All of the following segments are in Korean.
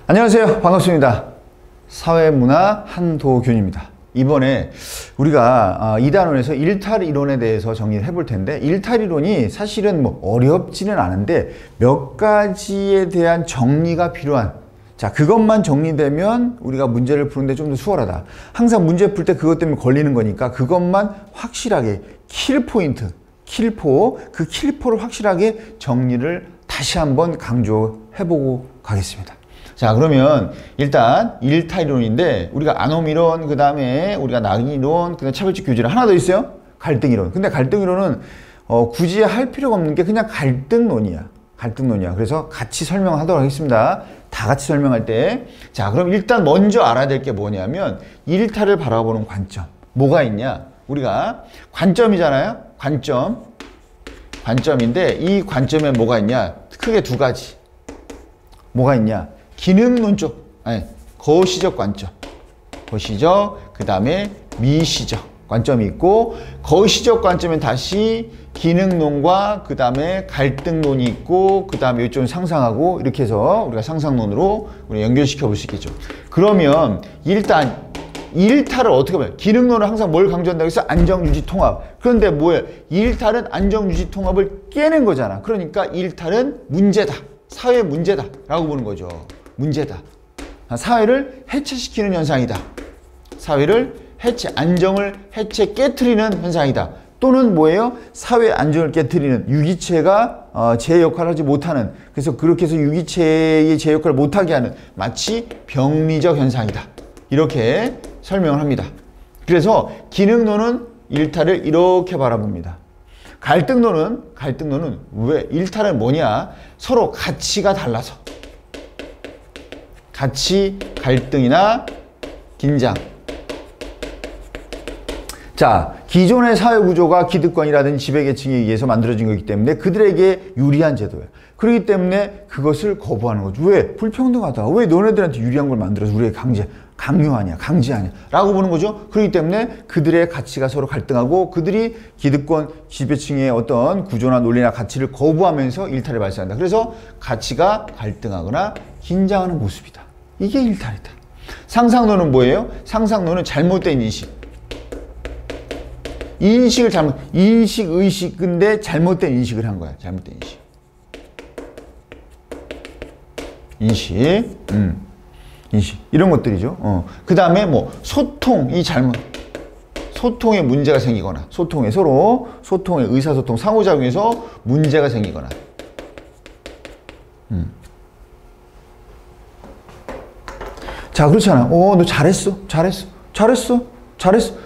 안녕하세요. 반갑습니다. 사회문화 한도균입니다. 이번에 우리가 2단원에서 일탈이론에 대해서 정리를 해볼 텐데, 일탈이론이 사실은 뭐 어렵지는 않은데 몇 가지에 대한 정리가 필요한, 자, 그것만 정리되면 우리가 문제를 푸는데 좀 더 수월하다. 항상 문제 풀 때 그것 때문에 걸리는 거니까 그것만 확실하게 킬포인트, 킬포, 그 킬포를 확실하게 정리를 다시 한번 강조해보고 가겠습니다. 자, 그러면 일단 일탈이론인데 우리가 아노미론, 그 다음에 우리가 낙인이론, 그 다음에 차별적 교지론 하나 더 있어요. 갈등이론. 근데 갈등이론은 굳이 할 필요가 없는 게 그냥 갈등론이야. 갈등론이야. 그래서 같이 설명하도록 하겠습니다. 다 같이 설명할 때. 자, 그럼 일단 먼저 알아야 될 게 뭐냐면 일탈을 바라보는 관점. 뭐가 있냐? 우리가 관점이잖아요. 관점. 관점인데 이 관점에 뭐가 있냐? 크게 두 가지. 뭐가 있냐? 기능론적, 아니, 거시적 관점, 거시적, 그 다음에 미시적 관점이 있고, 거시적 관점엔 다시 기능론과 그 다음에 갈등론이 있고, 그 다음에 이쪽은 상상하고, 이렇게 해서 우리가 상상론으로 우리 연결시켜 볼 수 있겠죠. 그러면 일단 일탈을 어떻게 봐요? 기능론은 항상 뭘 강조한다고 해서 안정유지 통합. 그런데 뭐예요? 일탈은 안정유지 통합을 깨는 거잖아. 그러니까 일탈은 문제다, 사회 문제다 라고 보는 거죠. 문제다. 사회를 해체시키는 현상이다. 사회를 해체, 안정을 해체, 깨트리는 현상이다. 또는 뭐예요? 사회 안정을 깨트리는, 유기체가 제 역할을 하지 못하는, 그래서 그렇게 해서 유기체의 제 역할을 못하게 하는 마치 병리적 현상이다. 이렇게 설명을 합니다. 그래서 기능론은 일탈을 이렇게 바라봅니다. 갈등론은 왜? 일탈은 뭐냐? 서로 가치가 달라서. 가치 갈등이나 긴장. 자, 기존의 사회구조가 기득권이라든지 지배계층에 의해서 만들어진 거기 때문에 그들에게 유리한 제도예요. 그렇기 때문에 그것을 거부하는 거죠. 왜? 불평등하다. 왜 너네들한테 유리한 걸 만들어서 우리에게 강요하냐, 강제하냐 라고 보는 거죠. 그렇기 때문에 그들의 가치가 서로 갈등하고 그들이 기득권, 지배층의 어떤 구조나 논리나 가치를 거부하면서 일탈을 발생한다. 그래서 가치가 갈등하거나 긴장하는 모습이다. 이게 일탈이다. 상상론은 뭐예요? 상상론은 잘못된 인식. 인식을 의식인데 잘못된 인식을 한 거야. 잘못된 인식. 인식. 이런 것들이죠. 그 다음에 뭐, 소통의 소통에 문제가 생기거나, 소통의 의사소통, 상호작용에서 문제가 생기거나. 자, 그렇잖아. 너 잘했어.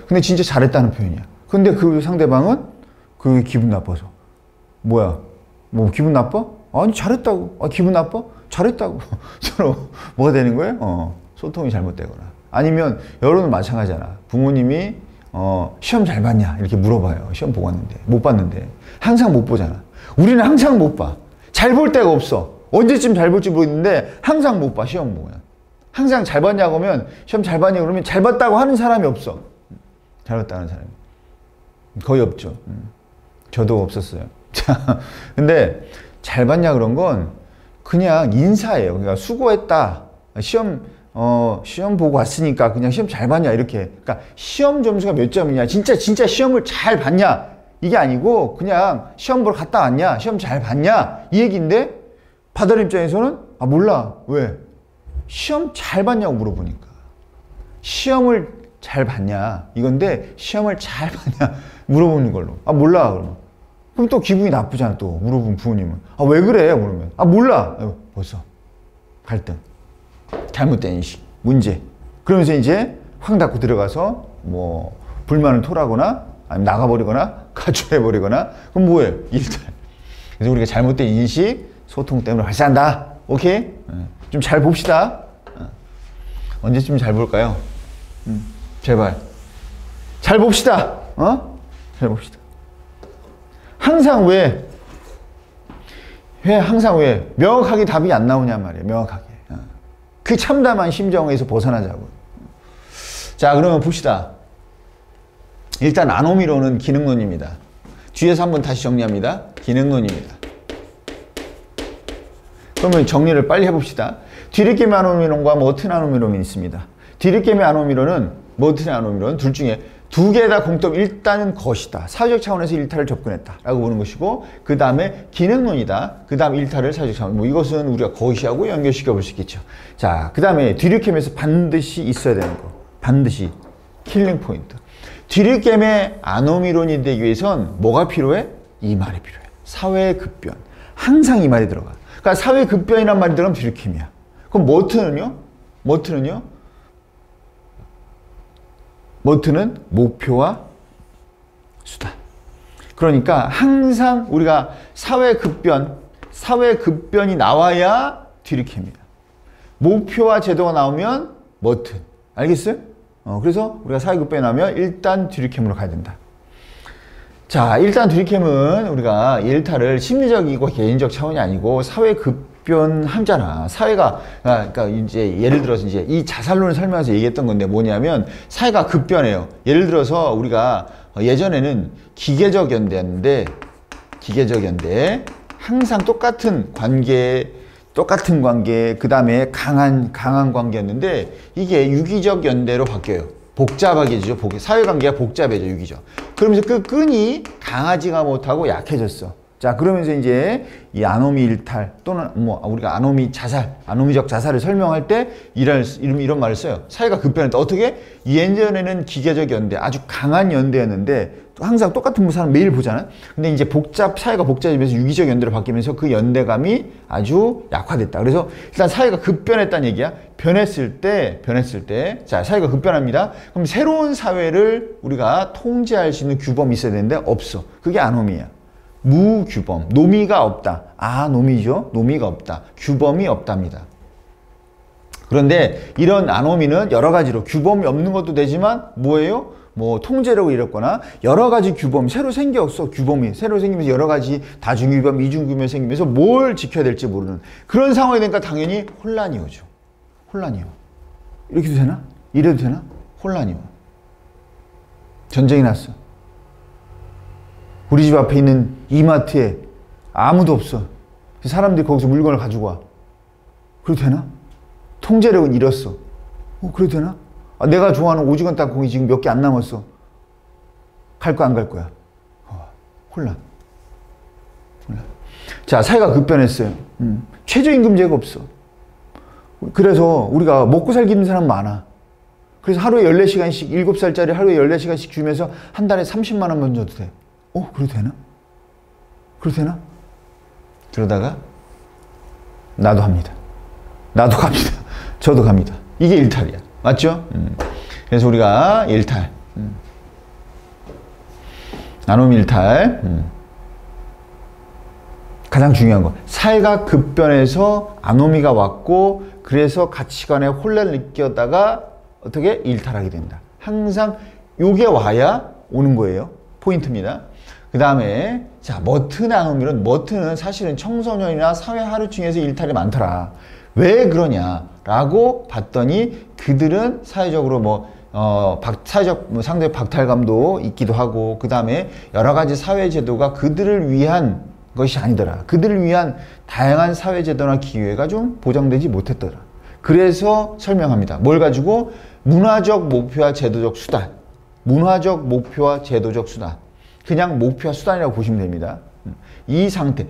근데 진짜 잘했다는 표현이야. 근데 그 상대방은 그 기분 나빠서. 뭐야? 뭐 기분 나빠? 아니, 잘했다고. 기분 나빠? 잘했다고. 서로 뭐가 되는 거예요? 소통이 잘못되거나. 아니면 여론은 마찬가지잖아. 부모님이 시험 잘 봤냐? 이렇게 물어봐요. 시험 보고 왔는데. 못 봤는데. 항상 못 보잖아. 우리는 항상 못 봐. 잘 볼 데가 없어. 언제쯤 잘 볼지 모르겠는데 항상 못 봐. 시험 보면. 항상 잘 봤냐고 하면, 시험 잘 봤냐고 그러면 잘 봤다고 하는 사람이 없어. 잘 봤다는 사람이. 거의 없죠. 저도 없었어요. 자, 근데 잘 봤냐 그런 건 그냥 인사예요. 그러니까 수고했다. 시험 보고 왔으니까 그냥 시험 잘 봤냐 이렇게. 그러니까 시험 점수가 몇 점이냐. 진짜 시험을 잘 봤냐. 이게 아니고 그냥 시험 보러 갔다 왔냐. 시험 잘 봤냐. 이 얘기인데 받을 입장에서는 몰라. 왜? 시험 잘 봤냐고 물어보니까. 시험을 잘 봤냐 이건데 시험을 잘 봤냐 물어보는 걸로. 몰라 그러면. 그럼 또 기분이 나쁘잖아. 또 물어보면 부모님은 왜 그래? 그러면 몰라. 벌써 갈등, 잘못된 인식, 문제. 그러면서 이제 확 닫고 들어가서 뭐 불만을 토하거나 아니면 나가버리거나 가출해버리거나. 그럼 뭐해? 일탈. 그래서 우리가 잘못된 인식, 소통 때문에 발생한다. 오케이? 좀 잘 봅시다. 언제쯤 잘 볼까요? 제발. 잘 봅시다. 잘 봅시다. 항상 왜 명확하게 답이 안 나오냐 말이에요. 명확하게. 그 참담한 심정에서 벗어나자고. 자, 그러면 봅시다. 일단 아노미론은 기능론입니다. 뒤에서 한번 다시 정리합니다. 기능론입니다. 그러면 정리를 빨리 해봅시다. 디리케미 아노미론과 머튼 아노미론이 있습니다. 디리케미 아노미론은 머튼 아노미론 둘 중에 두 개 다 공통 일단은 것이다. 사회적 차원에서 일탈을 접근했다 라고 보는 것이고, 그 다음에 기능론이다. 그 다음 일탈을 사회적 차원, 뭐 이것은 우리가 것이하고 연결시켜 볼 수 있겠죠. 자, 그 다음에 디리케미에서 반드시 있어야 되는 거, 반드시 킬링 포인트. 디리케미 아노미론이 되기 위해선 뭐가 필요해? 이 말이 필요해. 사회 급변. 항상 이 말이 들어가. 그러니까 사회 급변이란 말이 들어가면 디리케미야. 그럼 머튼은요? 머튼은 목표와 수단. 그러니까 항상 우리가 사회 급변이 나와야 디리케미야. 목표와 제도가 나오면 머튼. 알겠어요? 그래서 우리가 사회 급변이 나오면 일단 디리케미로 가야 된다. 자, 일단 디리케미는 우리가 일탈을 심리적이고 개인적 차원이 아니고 사회 급변하잖아. 사회가, 그러니까 이제 예를 들어서 이제 이 자살론을 설명해서 얘기했던 건데 뭐냐면 사회가 급변해요. 예를 들어서 우리가 예전에는 기계적 연대였는데, 기계적 연대, 항상 똑같은 관계, 그 다음에 강한 관계였는데 이게 유기적 연대로 바뀌어요. 복잡하게죠. 사회관계가 복잡해져, 유기적. 그러면서 그 끈이 강하지가 못하고 약해졌어. 자, 그러면서 이제 이 아노미 일탈 또는 뭐 우리가 아노미 자살, 아노미적 자살을 설명할 때 이런 말을 써요. 사회가 급변했다. 어떻게? 예전에는 기계적 연대, 아주 강한 연대였는데 항상 똑같은 사람 매일 보잖아요. 근데 이제 사회가 복잡해지면서 유기적 연대로 바뀌면서 그 연대감이 아주 약화됐다. 그래서 일단 사회가 급변했다는 얘기야. 변했을 때, 자, 사회가 급변합니다. 그럼 새로운 사회를 우리가 통제할 수 있는 규범이 있어야 되는데 없어. 그게 아노미야. 무규범, 노미가 없다. 노미죠. 노미가 없다. 규범이 없답니다. 그런데 이런 아노미는 여러 가지로 규범이 없는 것도 되지만 뭐예요? 뭐 통제력을 잃었거나 여러 가지 규범이 새로 생겼어. 규범이 새로 생기면서 여러 가지 다중규범, 이중규범이 생기면서 뭘 지켜야 될지 모르는 그런 상황이 되니까 당연히 혼란이 오죠. 혼란이 오. 이렇게도 되나? 이래도 되나? 혼란이 오. 전쟁이 났어. 우리 집 앞에 있는 이마트에 아무도 없어. 사람들이 거기서 물건을 가지고 와. 그래도 되나? 통제력은 잃었어. 그래도 되나? 내가 좋아하는 오징어 땅콩이 지금 몇 개 안 남았어. 갈 거야, 안 갈 거야? 혼란. 자, 사회가 급변했어요. 최저임금제가 없어. 그래서 우리가 먹고 살기 힘든 사람 많아. 그래서 하루에 14시간씩, 7살짜리 하루에 14시간씩 주면서 한 달에 30만 원만 줘도 돼. 그래도 되나? 그래도 되나? 그러다가 나도 합니다. 나도 갑니다. 저도 갑니다. 이게 일탈이야. 맞죠? 그래서 우리가 일탈. 아노미 일탈. 가장 중요한 거. 사회가 급변해서 아노미가 왔고, 그래서 가치관에 혼란을 느꼈다가 어떻게 일탈하게 된다. 항상 요게 와야 오는 거예요. 포인트입니다. 그 다음에 자, 머튼 아노미론. 머튼은 사실은 청소년이나 사회 하류층에서 일탈이 많더라. 왜 그러냐라고 봤더니 그들은 사회적으로 사회적 상대 박탈감도 있기도 하고, 그 다음에 여러 가지 사회제도가 그들을 위한 것이 아니더라. 그들을 위한 다양한 사회제도나 기회가 좀 보장되지 못했더라. 그래서 설명합니다. 뭘 가지고? 문화적 목표와 제도적 수단. 문화적 목표와 제도적 수단. 그냥 목표와 수단이라고 보시면 됩니다. 이 상태.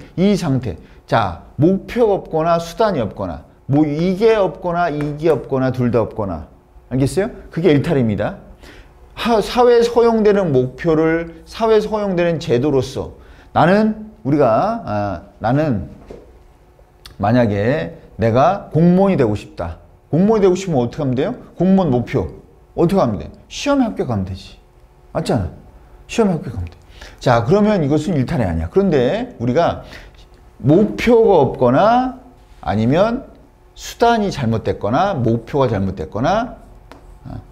자, 목표가 없거나 수단이 없거나, 뭐 이게 없거나 이게 없거나 둘 다 없거나. 알겠어요? 그게 일탈입니다. 사회에 허용되는 목표를 사회에서 허용되는 제도로서 나는 만약에 내가 공무원이 되고 싶다. 공무원이 되고 싶으면 어떻게 하면 돼요? 공무원 목표. 어떻게 하면 돼? 시험에 합격하면 되지. 맞잖아. 시험에 합격하면 돼. 자, 그러면 이것은 일탈이 아니야. 그런데 우리가 목표가 없거나 아니면 수단이 잘못됐거나 목표가 잘못됐거나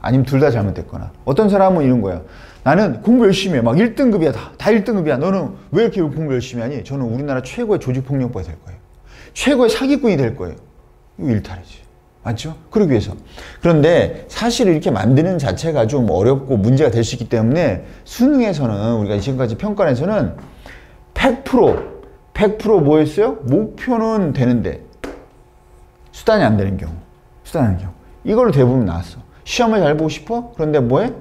아니면 둘 다 잘못됐거나, 어떤 사람은 이런 거야. 나는 공부 열심히 해. 막 1등급이야. 다 1등급이야. 너는 왜 이렇게 공부 열심히 하니? 저는 우리나라 최고의 조직폭력부가 될 거예요. 최고의 사기꾼이 될 거예요. 이거 일탈이지. 맞죠? 그러기 위해서. 그런데 사실 이렇게 만드는 자체가 좀 어렵고 문제가 될 수 있기 때문에 수능에서는, 우리가 지금까지 평가에서는 100% 뭐였어요? 목표는 되는데 수단이 안 되는 경우. 수단이 안 되는 경우. 이걸로 대부분 나왔어. 시험을 잘 보고 싶어? 그런데 뭐해?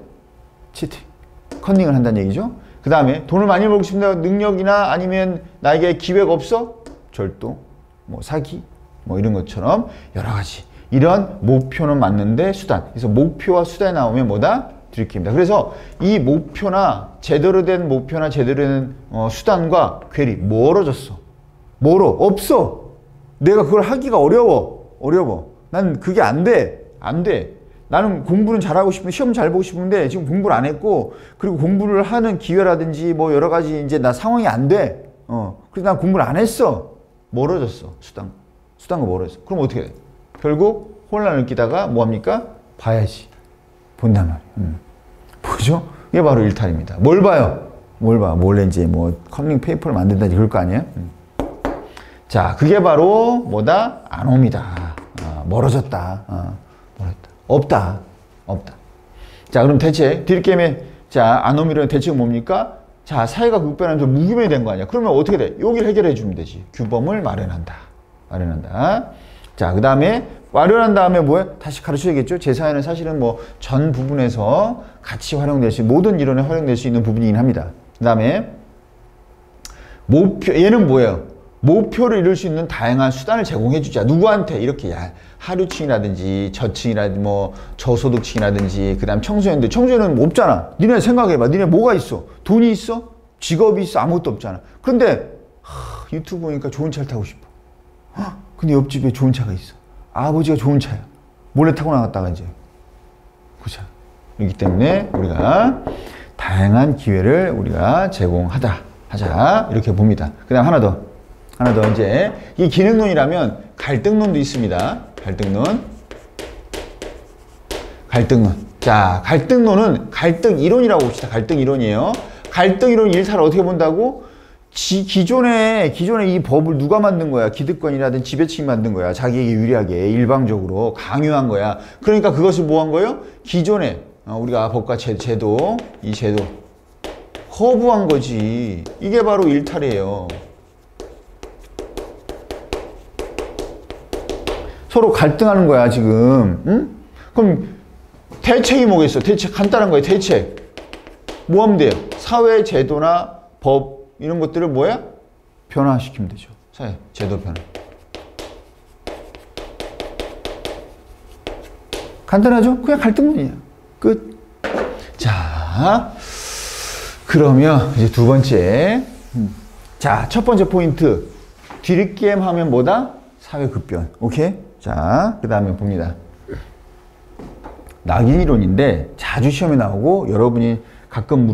치팅. 컨닝을 한다는 얘기죠. 그 다음에 돈을 많이 벌고 싶은데 능력이나 아니면 나에게 기회가 없어? 절도, 뭐 사기, 뭐 이런 것처럼 여러 가지. 이런 목표는 맞는데 수단. 그래서 목표와 수단이 나오면 뭐다? 드리킵니다. 그래서 이 목표나 제대로 된 목표나 제대로 된 수단과 괴리 멀어졌어. 멀어. 없어. 내가 그걸 하기가 어려워. 난 그게 안 돼. 나는 공부는 잘하고 싶은데 시험 잘 보고 싶은데 지금 공부를 안 했고 그리고 공부를 하는 기회라든지 뭐 여러 가지 이제 나 상황이 안 돼. 그래서 난 공부를 안 했어. 멀어졌어. 수단과 멀어졌어. 그럼 어떻게 돼? 결국 혼란을 느끼다가 뭐합니까? 봐야지. 본단 말이에요. 보죠? 이게 바로 일탈입니다. 뭘 봐요? 몰래 이제 뭐 커닝 페이퍼를 만든다든지 그럴 거 아니에요? 자, 그게 바로 뭐다? 아놈이다. 멀어졌다. 멀었다. 없다. 자, 그럼 대책. 딜게임의 자, 아놈이라는 대책은 뭡니까? 자, 사회가 급변하면서 무규명이 된 거 아니야? 그러면 어떻게 돼? 여기를 해결해 주면 되지. 규범을 마련한다. 자, 그 다음에 마련한 다음에 뭐야? 다시 가르쳐야겠죠? 제 사회는 사실은 뭐 전 부분에서 같이 활용될 수, 모든 이론에 활용될 수 있는 부분이긴 합니다. 그 다음에 목표, 얘는 뭐예요? 목표를 이룰 수 있는 다양한 수단을 제공해 주자. 누구한테? 이렇게 하류층이라든지 저층이라든지 뭐 저소득층이라든지 그 다음 청소년은 뭐 없잖아. 니네 생각해봐. 니네 뭐가 있어? 돈이 있어? 직업이 있어? 아무것도 없잖아. 그런데 유튜브 보니까 좋은 차를 타고 싶어. 근데 옆집에 좋은 차가 있어. 아버지가 좋은 차야. 몰래 타고 나갔다가 이제 그 차. 그렇기 때문에 우리가 다양한 기회를 우리가 제공하자. 이렇게 봅니다. 그 다음 하나 더 이제 이 기능론이라면 갈등론도 있습니다. 갈등론. 자, 갈등론은 갈등 이론이라고 봅시다. 갈등 이론이에요. 갈등 이론 일탈을 어떻게 본다고? 기존에 이 법을 누가 만든 거야? 기득권이라든 지배층이 만든 거야. 자기에게 유리하게 일방적으로 강요한 거야. 그러니까 그것을 뭐 한 거예요? 기존에 우리가 법과 제도, 이 제도 거부한 거지. 이게 바로 일탈이에요. 서로 갈등하는 거야 지금. 응? 그럼 대책이 뭐겠어? 대책 간단한 거예요. 대책 뭐 하면 돼요? 사회 제도나 법 이런 것들을 뭐야? 변화시키면 되죠. 사회 제도 변화. 간단하죠? 그냥 갈등론이야. 끝. 자, 그러면 이제 두 번째. 자, 첫 번째 포인트. 뒷게임 하면 뭐다? 사회 급변. 오케이? 자, 그 다음에 봅니다. 낙인이론인데 자주 시험에 나오고 여러분이 가끔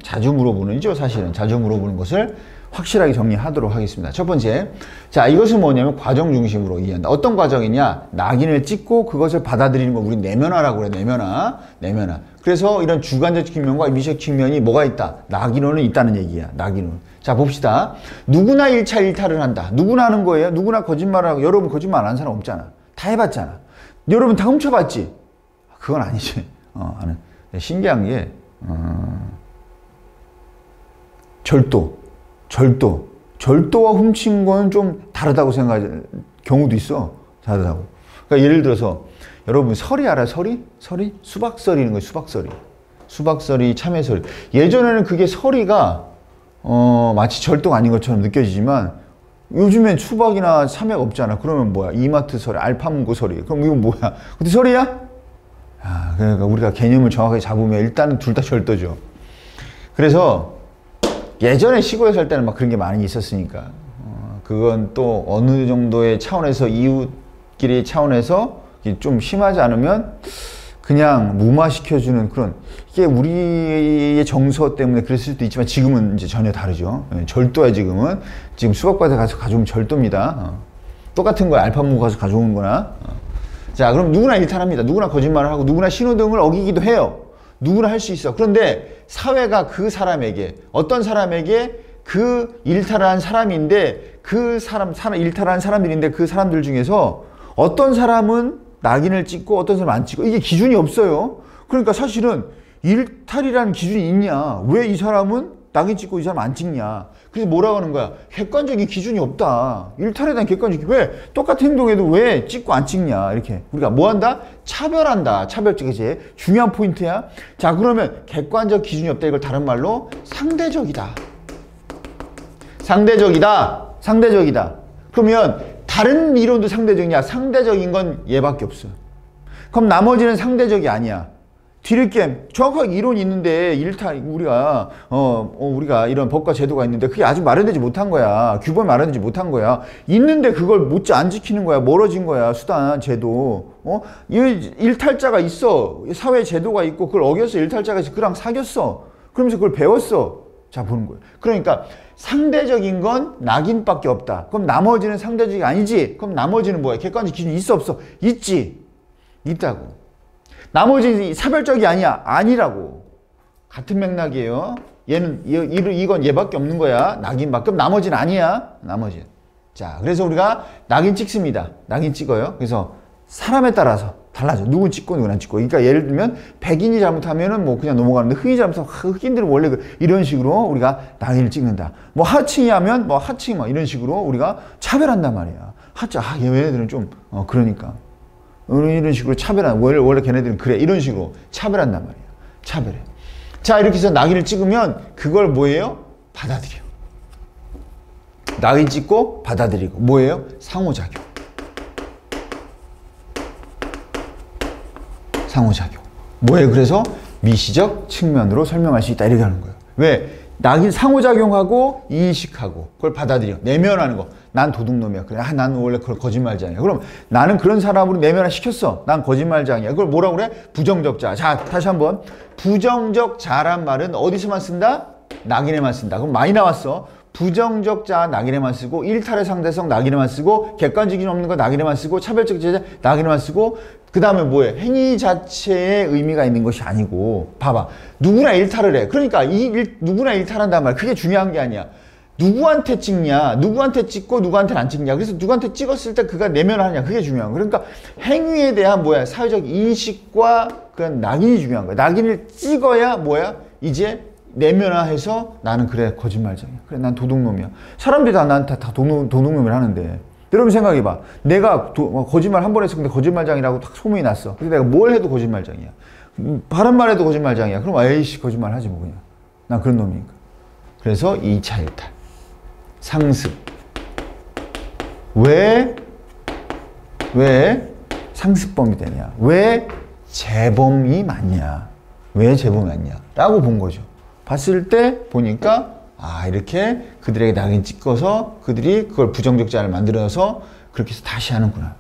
자주 물어보는죠. 사실은 자주 물어보는 것을 확실하게 정리하도록 하겠습니다. 첫 번째, 자, 이것은 뭐냐면 과정 중심으로 이해한다. 어떤 과정이냐? 낙인을 찍고 그것을 받아들이는 거 우리 내면화라고 그래. 내면화. 그래서 이런 주관적 측면과 미적 측면이 뭐가 있다? 낙인론은 있다는 얘기야. 낙인론. 자, 봅시다. 누구나 1차 1탈을 한다. 누구나 하는 거예요? 누구나 거짓말을 하고. 여러분 거짓말 안 하는 사람 없잖아. 다 해봤잖아. 여러분 다 훔쳐봤지? 그건 아니지. 신기한 게 절도와 훔친 건 좀 다르다고 생각할 경우도 있어. 다르다고. 그러니까 예를 들어서 여러분 설이 알아요? 설이? 수박설이 있는 거예요. 수박설이, 참외설이. 예전에는 그게 설이가 마치 절도가 아닌 것처럼 느껴지지만 요즘엔 수박이나 참외가 없잖아. 그러면 뭐야? 이마트 설이, 알파문고 설이. 그럼 이건 뭐야? 근데 설이야? 그러니까 우리가 개념을 정확하게 잡으면 일단은 둘 다 절도죠. 그래서 예전에 시골에 살 때는 막 그런 게 많이 있었으니까 그건 또 어느 정도의 차원에서 이웃끼리 차원에서 좀 심하지 않으면 그냥 무마시켜주는 그런, 이게 우리의 정서 때문에 그랬을 수도 있지만 지금은 이제 전혀 다르죠. 절도야. 지금 수박밭에 가서 가져오면 절도입니다. 똑같은 거야. 알파문고 가서 가져오는 거나. 자, 그럼 누구나 일탈합니다. 누구나 거짓말을 하고 누구나 신호등을 어기기도 해요. 누구나 할 수 있어. 그런데 사회가 그 사람에게, 어떤 사람에게 그 일탈한 사람인데 일탈한 사람들인데 그 사람들 중에서 어떤 사람은 낙인을 찍고 어떤 사람은 안 찍고, 이게 기준이 없어요. 그러니까 사실은 일탈이라는 기준이 있냐? 왜 이 사람은 낙인 찍고 이 사람 안 찍냐. 그래서 뭐라고 하는 거야? 객관적인 기준이 없다. 일탈에 대한 객관적인 왜 똑같은 행동에도 왜 찍고 안 찍냐. 이렇게 우리가 뭐 한다? 차별한다. 차별적 이제 중요한 포인트야. 자, 그러면 객관적 기준이 없다. 이걸 다른 말로 상대적이다. 상대적이다. 상대적이다. 그러면 다른 이론도 상대적이냐? 상대적인 건 얘밖에 없어. 그럼 나머지는 상대적이 아니야. 뒤늦게 정확하게 이론이 있는데 일탈 우리가 우리가 이런 법과 제도가 있는데 그게 아직 마련되지 못한 거야. 규범이 마련되지 못한 거야. 있는데 그걸 안 지키는 거야. 멀어진 거야. 수단, 제도. 일탈자가 있어. 사회 제도가 있고 그걸 어겼어. 일탈자가 있어. 그랑 사귀었어. 그러면서 그걸 배웠어. 자, 보는 거예요. 그러니까 상대적인 건 낙인밖에 없다. 그럼 나머지는 상대적이 아니지. 그럼 나머지는 뭐야? 객관적 기준이 있어 없어? 있지. 있다고. 나머지 차별적이 아니야. 아니라고. 같은 맥락이에요. 얘는 이건 얘밖에 없는 거야. 낙인밖에. 그럼 나머지는 아니야. 나머지는. 자, 그래서 우리가 낙인 찍습니다. 낙인 찍어요. 그래서 사람에 따라서 달라져. 누군 찍고 누군 안 찍고. 그러니까 예를 들면 백인이 잘못하면은 뭐 그냥 넘어가는데 흑인이 잘못하면 흑인들은 원래 이런 식으로 우리가 낙인을 찍는다. 뭐 하층이 하면 뭐 하층 뭐 이런 식으로 우리가 차별한단 말이야. 얘네들은 좀 그러니까. 이런 식으로 차별한, 원래 걔네들은 그래. 이런 식으로 차별한단 말이야. 차별해. 자, 이렇게 해서 낙인을 찍으면 그걸 뭐예요? 받아들여. 낙인 찍고 받아들이고. 뭐예요? 상호작용. 상호작용. 뭐예요? 그래서 미시적 측면으로 설명할 수 있다. 이렇게 하는 거예요. 왜? 낙인 상호작용하고 인식하고 그걸 받아들여. 내면하는 거. 난 도둑놈이야. 그래. 난 원래 그걸 거짓말장이야. 그럼 나는 그런 사람으로 내면화 시켰어. 난 거짓말장이야. 그걸 뭐라고 그래? 부정적자. 자, 다시 한번. 부정적자란 말은 어디서만 쓴다? 낙인에만 쓴다. 그럼 많이 나왔어. 부정적자 낙인에만 쓰고 일탈의 상대성 낙인에만 쓰고 객관적인 없는 거 낙인에만 쓰고 차별적 제재 낙인에만 쓰고 그 다음에 뭐예요? 행위 자체에 의미가 있는 것이 아니고 봐봐. 누구나 일탈을 해. 그러니까 누구나 일탈한단 말이야. 그게 중요한 게 아니야. 누구한테 찍냐, 누구한테 찍고 누구한테는 안 찍냐. 그래서 누구한테 찍었을 때 그가 내면하느냐. 그게 중요한 거야. 그러니까 행위에 대한 뭐야? 사회적 인식과 그런 낙인이 중요한 거야. 낙인을 찍어야 뭐야? 이제 내면화해서 나는 그래 거짓말쟁이야. 그래 난 도둑놈이야. 사람들이 다 나한테 다 도둑놈을 하는데 여러분 생각해봐. 내가 거짓말 한 번 했어. 근데 거짓말장이라고 딱 소문이 났어. 근데 내가 뭘 해도 거짓말장이야. 바른 말 해도 거짓말장이야. 그럼 에이씨 거짓말 하지 뭐 그냥. 난 그런 놈이니까. 그래서 2차 일탈. 상습. 왜 상습범이 되냐. 왜 재범이 맞냐. 왜 재범이 맞냐. 라고 본 거죠. 봤을 때 보니까 이렇게 그들에게 낙인 찍어서 그들이 그걸 부정적자를 만들어서 그렇게 해서 다시 하는구나.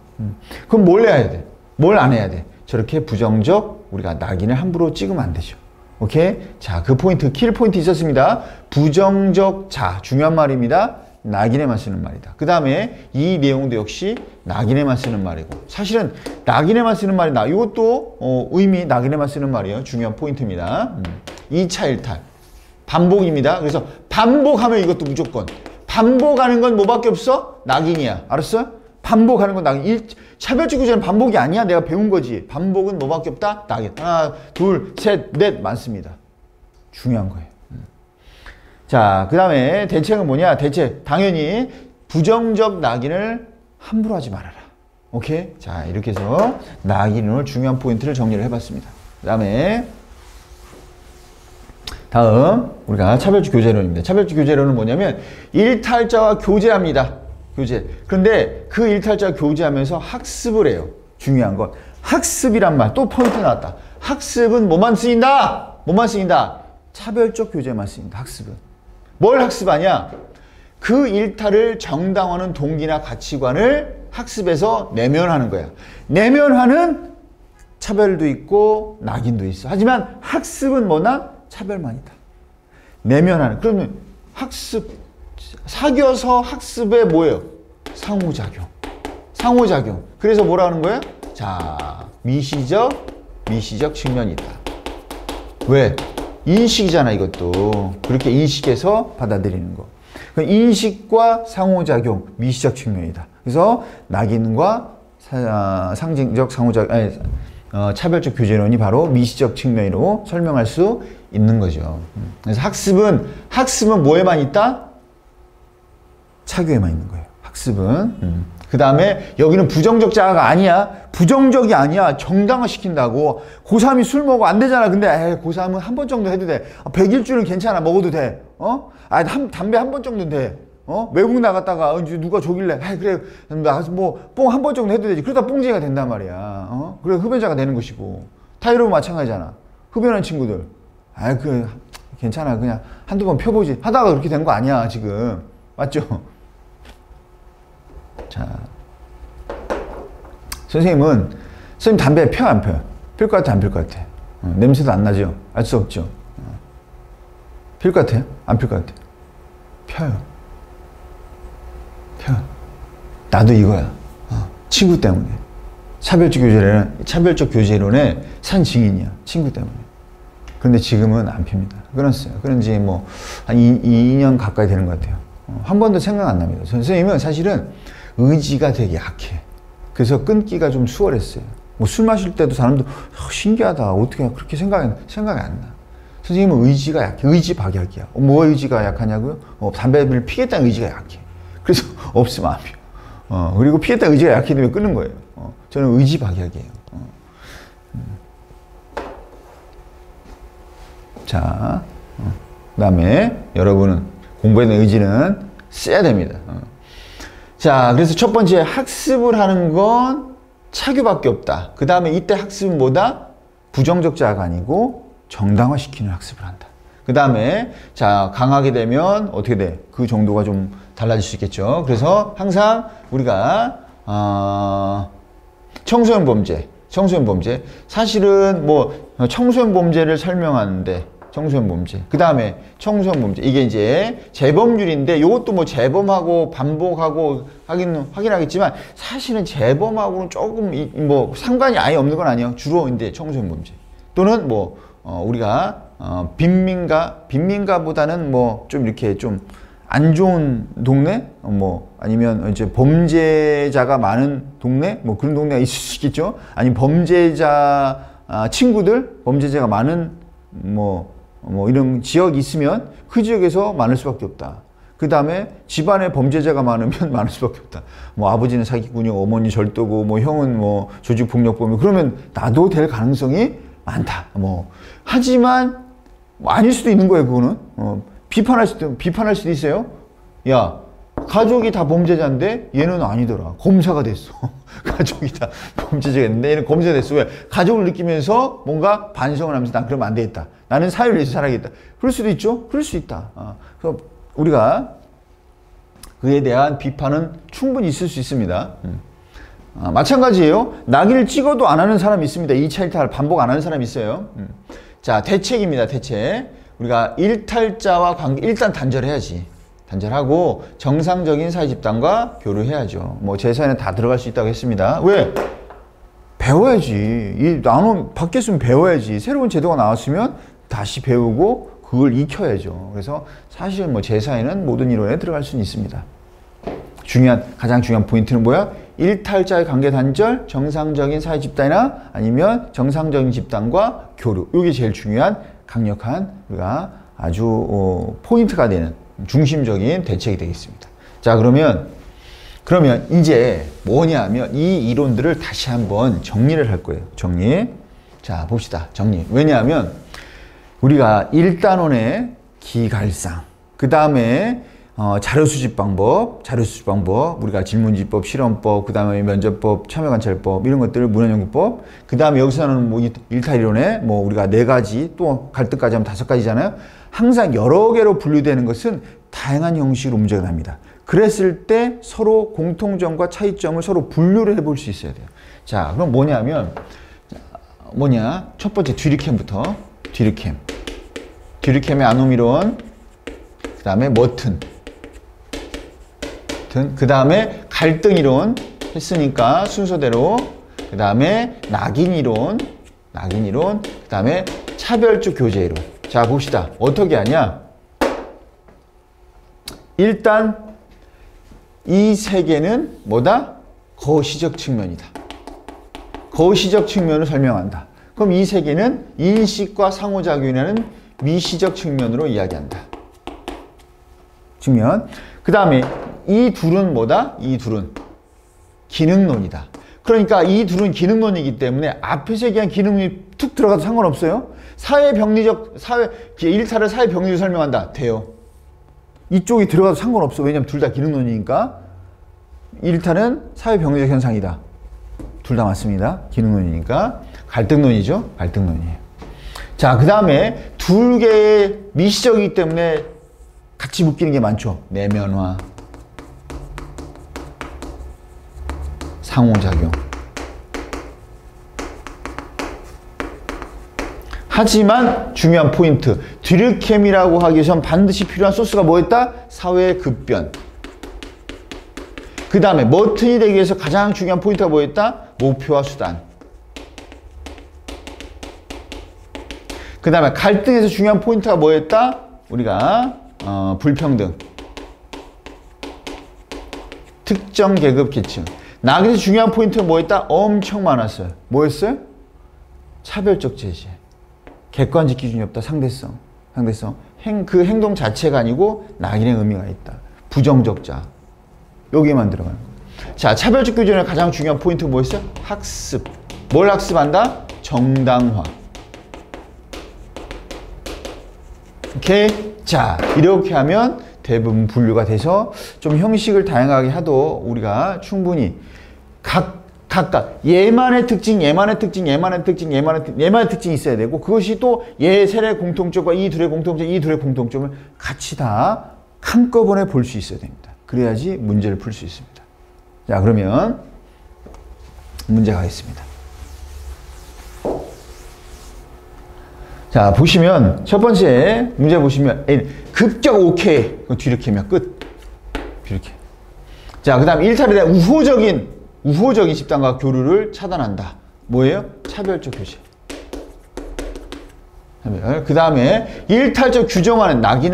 그럼 뭘 해야 돼? 뭘 안 해야 돼? 저렇게 부정적 우리가 낙인을 함부로 찍으면 안 되죠. 오케이? 자, 그 포인트, 킬 포인트 있었습니다. 부정적 자, 중요한 말입니다. 낙인에만 쓰는 말이다. 그 다음에 이 내용도 역시 낙인에만 쓰는 말이고 사실은 낙인에만 쓰는 말이다. 이것도 의미 낙인에만 쓰는 말이에요. 중요한 포인트입니다. 2차 일탈. 반복입니다. 그래서 반복하면 이것도 무조건. 반복하는 건 뭐밖에 없어? 낙인이야. 알았어? 반복하는 건 낙인. 차별적 규제는 반복이 아니야. 내가 배운 거지. 반복은 뭐밖에 없다? 낙인. 하나, 둘, 셋, 넷 많습니다. 중요한 거예요. 자, 그 다음에 대책은 뭐냐? 대책. 당연히 부정적 낙인을 함부로 하지 말아라. 오케이? 자, 이렇게 해서 낙인으로 중요한 포인트를 정리를 해봤습니다. 그 다음에 다음 우리가 차별적 교제론입니다. 차별적 교제론은 뭐냐면 일탈자와 교제합니다. 교제. 그런데 그 일탈자와 교제하면서 학습을 해요. 중요한 건 학습이란 말. 또 포인트 나왔다. 학습은 뭐만 쓰인다? 뭐만 쓰인다? 차별적 교제만 쓰인다. 학습은. 뭘 학습하냐? 그 일탈을 정당화하는 동기나 가치관을 학습해서 내면하는 거야. 내면화는 차별도 있고 낙인도 있어. 하지만 학습은 뭐나? 차별만이다. 내면하는. 그러면 학습, 사귀어서 학습에 뭐예요? 상호작용. 상호작용. 그래서 뭐라 하는 거예요? 자, 미시적 측면이 있다. 왜? 인식이잖아, 이것도. 그렇게 인식해서 받아들이는 거. 인식과 상호작용, 미시적 측면이다. 그래서 낙인과 상징적 상호작용, 차별적 교제론이 바로 미시적 측면으로 설명할 수 있는 거죠. 그래서 학습은 뭐에만 있다? 차교에만 있는 거예요. 학습은. 그 다음에 여기는 부정적 자아가 아니야. 부정적이 아니야. 정당화시킨다고. 고3이 술 먹어 안 되잖아. 근데 고3은 한 번 정도 해도 돼. 100일주일은 괜찮아. 먹어도 돼. 담배 한 번 정도는 돼. 외국 나갔다가 누가 조길래 그래 나 뭐 뽕 한 번 정도 해도 되지. 그러다 뽕쟁이가 된단 말이야. 그래 흡연자가 되는 것이고. 타이로도 마찬가지잖아. 흡연한 친구들 괜찮아. 그냥 한두 번 펴보지 하다가 그렇게 된 거 아니야 지금. 맞죠? 자, 선생님 담배 펴 안 펴? 필 것 같아 안 필 것 같아? 냄새도 안 나죠? 알 수 없죠? 필 것 같아요? 안 필 것 같아? 펴요. 펴. 나도 이거야. 친구 때문에. 차별적 교제론의 산 증인이야. 친구 때문에. 근데 지금은 안 핍니다. 끊었어요. 끊은 지 뭐 한 2년 가까이 되는 것 같아요. 한 번도 생각 안 납니다. 선생님은 사실은 의지가 되게 약해. 그래서 끊기가 좀 수월했어요. 뭐 술 마실 때도 사람도 신기하다. 어떻게 그렇게 생각이 안 나. 선생님은 의지가 약해. 의지박약이야. 뭐 의지가 약하냐고요? 담배를 피겠다는 의지가 약해. 그래서 없으면 안 피워. 그리고 피겠다는 의지가 약하기 때문에 끊는 거예요. 저는 의지박약이에요. 자, 그 다음에 여러분은 공부에 대한 의지는 써야 됩니다. 자, 그래서 첫 번째 학습을 하는 건 차교밖에 없다. 그 다음에 이때 학습은 뭐다? 부정적 자아가 아니고 정당화시키는 학습을 한다. 그 다음에 자 강하게 되면 어떻게 돼? 그 정도가 좀 달라질 수 있겠죠. 그래서 항상 우리가 청소년 범죄 사실은 뭐 청소년 범죄를 설명하는데 청소년 범죄 그 다음에 청소년 범죄 이게 이제 재범률인데 이것도 뭐 재범하고 반복하고 확인하겠지만 사실은 재범하고는 조금 뭐 상관이 아예 없는 건 아니에요. 주로 이제 청소년 범죄 또는 뭐 우리가 빈민가보다는 뭐 좀 이렇게 좀 안 좋은 동네 뭐 아니면 이제 범죄자가 많은 동네 뭐 그런 동네가 있을 수 있겠죠. 아니면 범죄자 친구들 범죄자가 많은 뭐 이런 지역이 있으면 그 지역에서 많을 수밖에 없다. 그 다음에 집안에 범죄자가 많으면 많을 수밖에 없다. 뭐 아버지는 사기꾼이고 어머니 절도고 뭐 형은 뭐 조직폭력범이고 그러면 나도 될 가능성이 많다. 뭐 하지만 뭐 아닐 수도 있는 거예요. 그거는 비판할 수도 있어요. 야 가족이 다 범죄자인데 얘는 아니더라. 검사가 됐어. 가족이 다 범죄자가 있는데 얘는 검사가 됐어. 왜? 가족을 느끼면서 뭔가 반성을 하면서 난 그러면 안 되겠다. 나는 사회를 위해서 살아야겠다. 그럴 수도 있죠. 그럴 수 있다. 그래서 우리가 그에 대한 비판은 충분히 있을 수 있습니다. 마찬가지예요. 낙인을 찍어도 안 하는 사람이 있습니다. 2차 일탈 반복 안 하는 사람이 있어요. 자, 대책입니다. 대책. 우리가 일탈자와 관계 일단 단절해야지. 단절하고 정상적인 사회 집단과 교류해야죠. 뭐 제 사회는 다 들어갈 수 있다고 했습니다. 왜? 배워야지. 나는 밖에 있으면 배워야지. 새로운 제도가 나왔으면 다시 배우고 그걸 익혀야죠. 그래서 사실 뭐 제 사회는 모든 이론에 들어갈 수는 있습니다. 가장 중요한 포인트는 뭐야? 일탈자의 관계 단절, 정상적인 사회 집단이나 아니면 정상적인 집단과 교류. 이게 제일 중요한 강력한 우리가 아주 포인트가 되는 중심적인 대책이 되겠습니다. 자, 그러면 이제 뭐냐면 이 이론들을 다시 한번 정리를 할 거예요. 정리. 자, 봅시다. 정리. 왜냐하면 우리가 1단원의 기갈상, 그 다음에 자료수집 방법, 우리가 질문지법, 실험법, 그 다음에 면접법, 참여관찰법, 이런 것들을 문헌연구법, 그 다음에 여기서는 뭐 일탈이론에 뭐 우리가 4가지, 또 갈등까지 하면 5가지잖아요. 항상 여러 개로 분류되는 것은 다양한 형식으로 문제가 납니다. 그랬을 때 서로 공통점과 차이점을 서로 분류를 해볼 수 있어야 돼요. 자, 그럼 첫 번째 뒤리캠부터. 뒤리캠의 아노미론, 그 다음에 머튼, 그 다음에 갈등이론 했으니까 순서대로, 그 다음에 낙인이론, 그 다음에 차별적 교제이론. 자, 봅시다. 어떻게 하냐? 일단 이 세 개는 뭐다? 거시적 측면이다. 거시적 측면을 설명한다. 그럼 이 세 개는 인식과 상호작용이라는 미시적 측면으로 이야기한다. 측면. 그 다음에 이 둘은 뭐다? 이 둘은 기능론이다. 그러니까 이 둘은 기능론이기 때문에 앞에서 얘기한 기능론이 툭 들어가도 상관없어요. 일탈을 사회병리로 설명한다. 돼요. 이쪽이 들어가도 상관없어. 왜냐면 둘 다 기능론이니까. 일탈은 사회병리적 현상이다. 둘 다 맞습니다. 기능론이니까. 갈등론이죠. 갈등론이에요. 자, 그 다음에 둘 개의 미시적이기 때문에 같이 묶이는 게 많죠. 내면화, 상호작용. 하지만 중요한 포인트. 뒤르켐이라고 하기 전 반드시 필요한 소스가 뭐였다? 사회 급변. 그 다음에 머튼이 되기 위해서 가장 중요한 포인트가 뭐였다? 목표와 수단. 그 다음에 갈등에서 중요한 포인트가 뭐였다? 우리가 불평등. 특정 계급 계층. 낙에서 중요한 포인트가 뭐였다? 엄청 많았어요. 뭐였어요? 차별적 제재. 객관적 기준이 없다. 상대성. 그 행동 자체가 아니고 낙인의 의미가 있다. 부정적자. 여기에만 들어가는 거예요. 자, 차별적 기준의 가장 중요한 포인트가 뭐였어요? 학습. 뭘 학습한다? 정당화. 오케이? 자, 이렇게 하면 대부분 분류가 돼서 좀 형식을 다양하게 하도 우리가 충분히 각각 얘만의 특징이 있어야 되고, 그것이 또 얘 셋의 공통점과 이 둘의 공통점을 같이 다 한꺼번에 볼 수 있어야 됩니다. 그래야지 문제를 풀 수 있습니다. 자, 그러면 문제 가겠습니다. 자, 보시면 첫 번째 문제 보시면 급격 오케이. 뒤르켐이야. 끝. 뒤르켐. 자, 그 다음 일탈에 대한 우호적인 집단과 교류를 차단한다. 뭐예요? 차별적 교제. 그 다음에 일탈적 규정하는 낙인.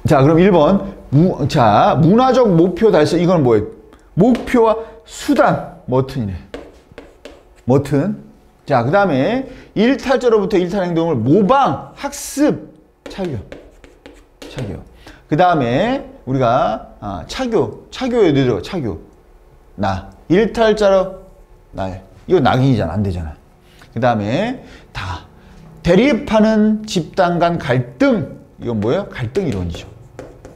자, 그럼 1번. 문화적 목표 달성. 이건 뭐예요? 목표와 수단. 머튼이네. 머튼. 자, 그 다음에 일탈자로부터 일탈 행동을 모방, 학습, 차교. 그 다음에 우리가 차교에 들어. 차교. 일탈자로 나. 이거 낙인이잖아. 안 되잖아. 그 다음에 대립하는 집단 간 갈등. 이건 뭐예요? 갈등 이론이죠.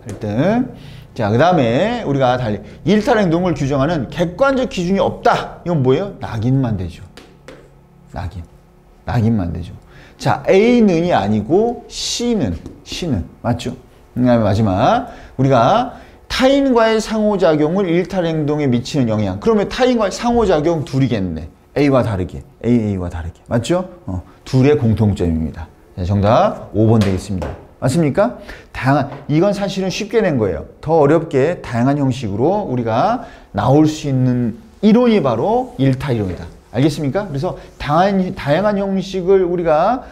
갈등. 자, 그 다음에 우리가 일탈 행동을 규정하는 객관적 기준이 없다. 이건 뭐예요? 낙인만 되죠. 낙인만 되죠. 자, A는이 아니고 C는. 맞죠? 그 다음에 마지막. 우리가 타인과의 상호작용을 일탈 행동에 미치는 영향. 그러면 타인과의 상호작용 둘이겠네. A와 다르게. A와 다르게. 맞죠? 둘의 공통점입니다. 자, 정답 5번 되겠습니다. 맞습니까? 이건 사실은 쉽게 낸 거예요. 더 어렵게 다양한 형식으로 우리가 나올 수 있는 이론이 바로 일탈 이론이다. 알겠습니까? 그래서 다양한 형식을 우리가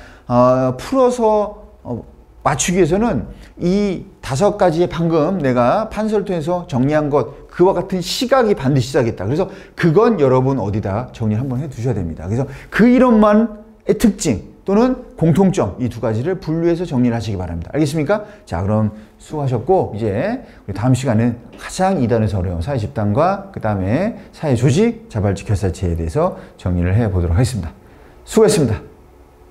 풀어서 맞추기 위해서는 이 5가지의 방금 내가 판서를 통해서 정리한 것, 그와 같은 시각이 반드시 있어야겠다. 그래서 그건 여러분 어디다 정리를 한번 해두셔야 됩니다. 그래서 그 이론만의 특징 또는 공통점, 이 2가지를 분류해서 정리를 하시기 바랍니다. 알겠습니까? 자, 그럼 수고하셨고, 이제 우리 다음 시간은 가장 2단에서 어려운 사회 집단과 그 다음에 사회 조직, 자발적 결사체에 대해서 정리를 해보도록 하겠습니다. 수고했습니다.